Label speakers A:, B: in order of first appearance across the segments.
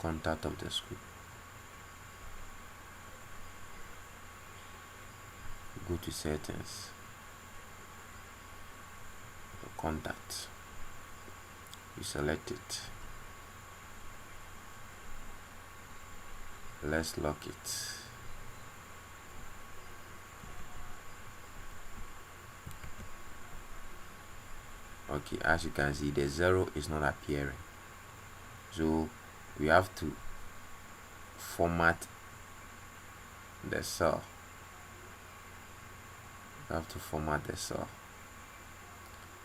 A: contact of the school. Go to settings, contact, you select it. Let's lock it. Okay, as you can see, the 0 is not appearing, so we have to format the cell.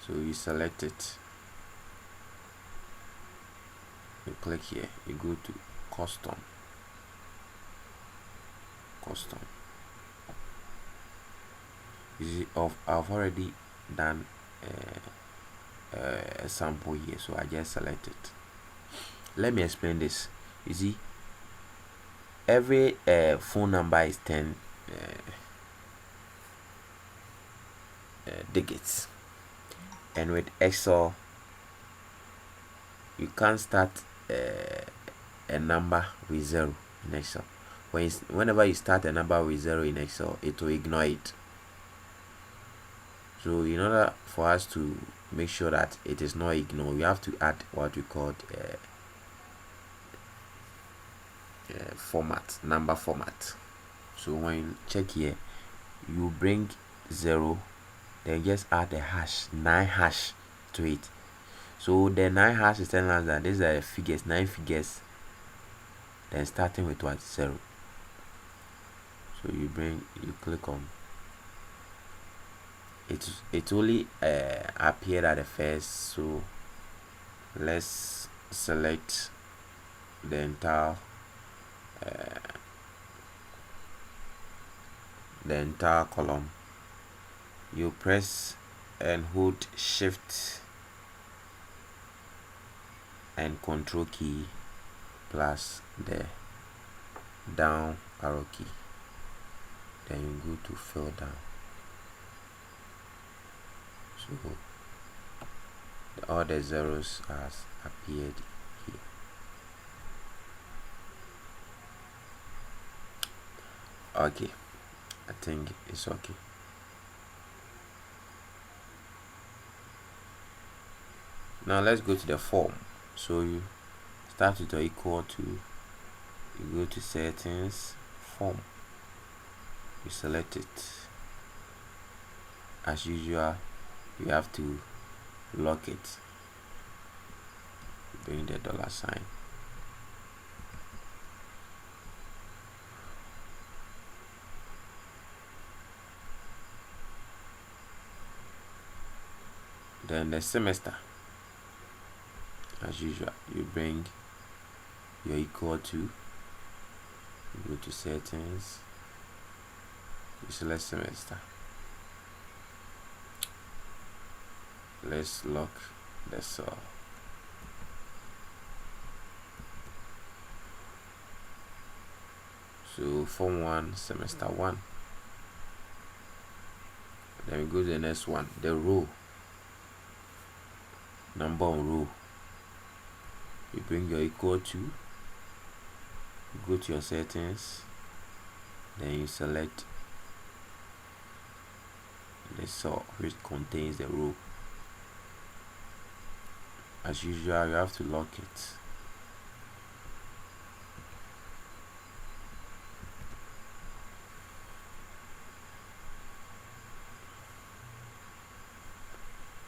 A: So you select it, you click here, you go to custom. You see, I've already done a sample here, so I just select it. Let me explain this. You see, every phone number is 10 digits, and with Excel you can't start a number with 0 in Excel. Whenever you start a number with 0 in Excel, it will ignore it. So in order for us to make sure that it is not ignored, we have to add what we call number format. So when you check here, you bring 0, then just add a hash, 9 hash to it. So the 9 hash is telling us that these are figures, 9 figures, then starting with what? 0. So you click on it. It only appeared at the first, so let's select the entire column. You press and hold Shift and Control key plus the down arrow key, then you go to fill down. So all the zeros has appeared here. Okay, I think it's okay. Now let's go to the form. So you start with the equal to, you go to settings, form, you select it. As usual, you have to lock it, bring the $sign. Then the semester, as usual, you bring your equal to, you go to settings, you select semester. Let's lock the cell. So form 1, semester 1. Then we go to the next one, the row, number on row. You bring your equal to, you go to your settings, then you select the cell which contains the row. As usual, you have to lock it.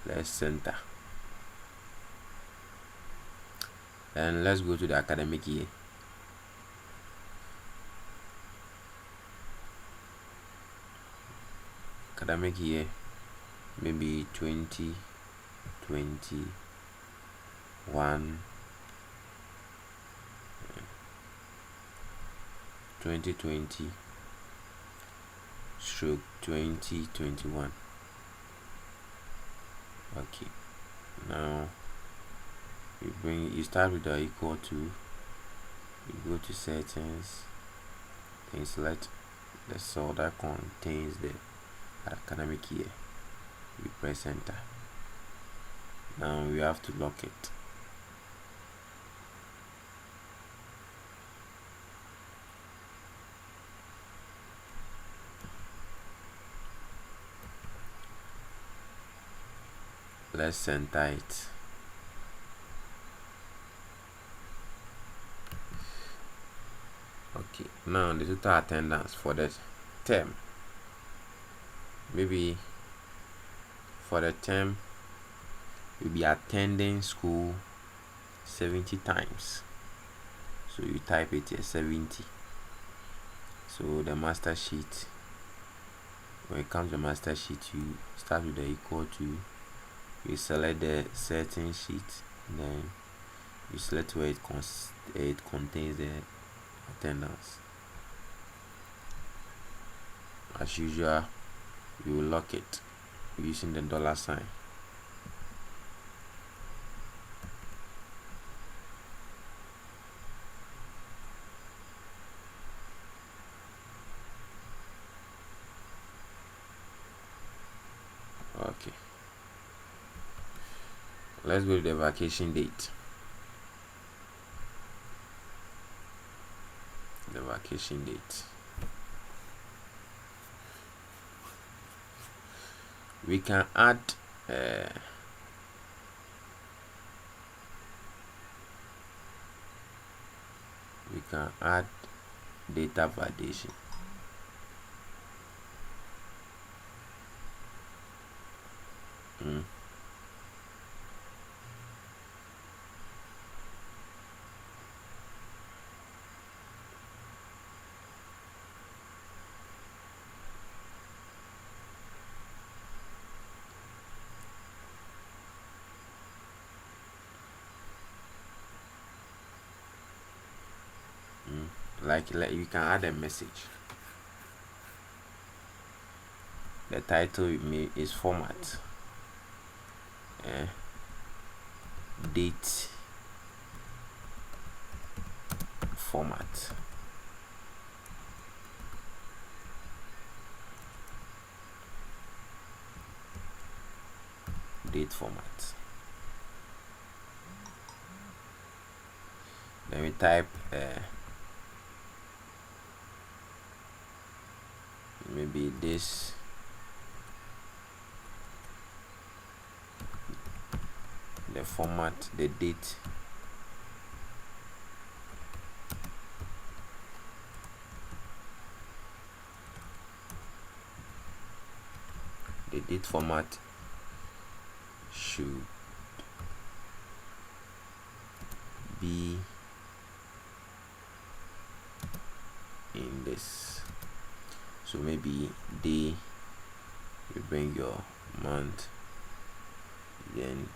A: Let's center. And let's go to the academic year. Academic year, maybe 2020. 2020 stroke 2021. Okay, now you start with the equal to, you go to settings, then select the cell that contains the academic year, you press enter. Now you have to lock it. let's center it. Okay, now the total attendance for the term, maybe for the term you'll be attending school 70 times, so you type it here 70. So the master sheet, when it comes to master sheet, you start with the equal to, you select the certain sheet, then you select where it contains the attendance. As usual, you will lock it using the $sign. Okay, let's go to the vacation date. The vacation date, we can add data validation. Like you can add a message. The title is format, date format, date format. Then we type maybe this, the format, the date, the date format should be in this. So maybe day, you bring your month, then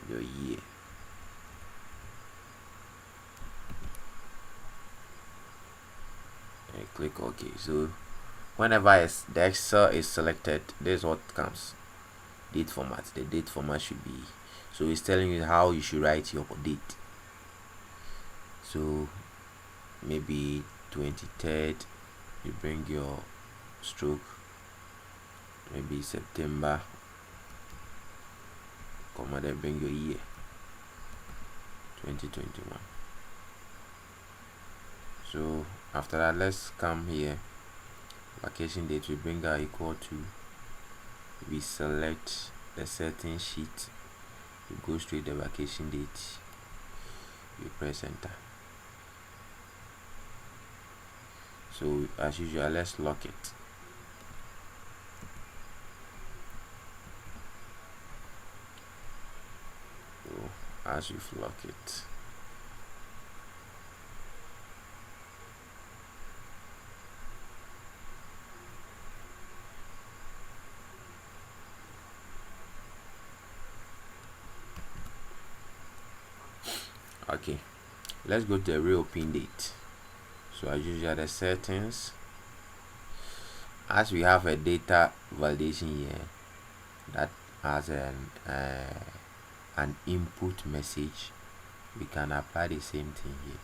A: your year. And click OK. So whenever the Excel is selected, this is what comes. Date format. The date format should be, so it's telling you how you should write your date. So maybe 23rd, you bring your stroke, maybe September, comma, then bring your year, 2021. So after that, let's come here, vacation date, we bring our equal to, we select the certain sheet, you go straight the vacation date, you press enter. So as usual, let's lock it. So as you lock it, okay, let's go to the reopen date. So as usual, the settings, as we have a data validation here that has an input message, we can apply the same thing here,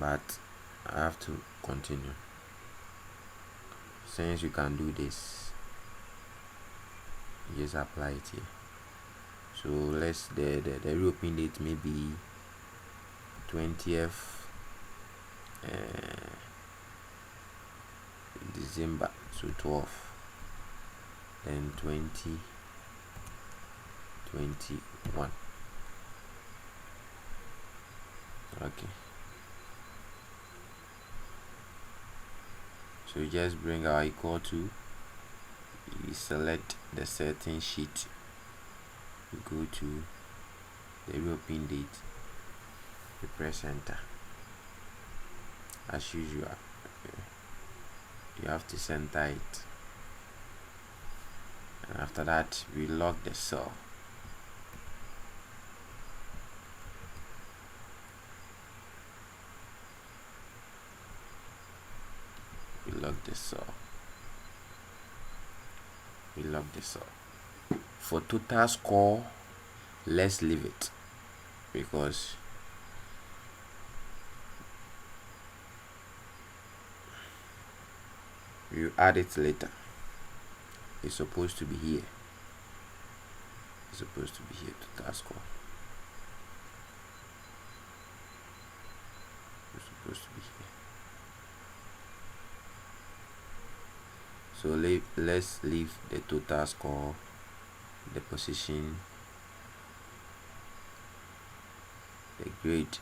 A: but I have to continue. Since you can do this, just apply it here. So let's the reopen date maybe 20th December, so 12. then 20, 21. Okay, so you just bring our equal to, you select the certain sheet, you go to the reopen date, you press enter. As usual, you have to center it, and after that we lock the cell. We lock the cell. We lock the cell. For total score, let's leave it, because you add it later. It's supposed to be here. It's supposed to be here, total score. It's supposed to be here. So let's leave the total score, the position, the grade.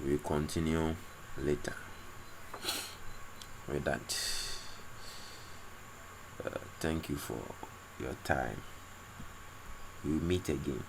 A: We'll continue later with that. Thank you for your time. We'll meet again.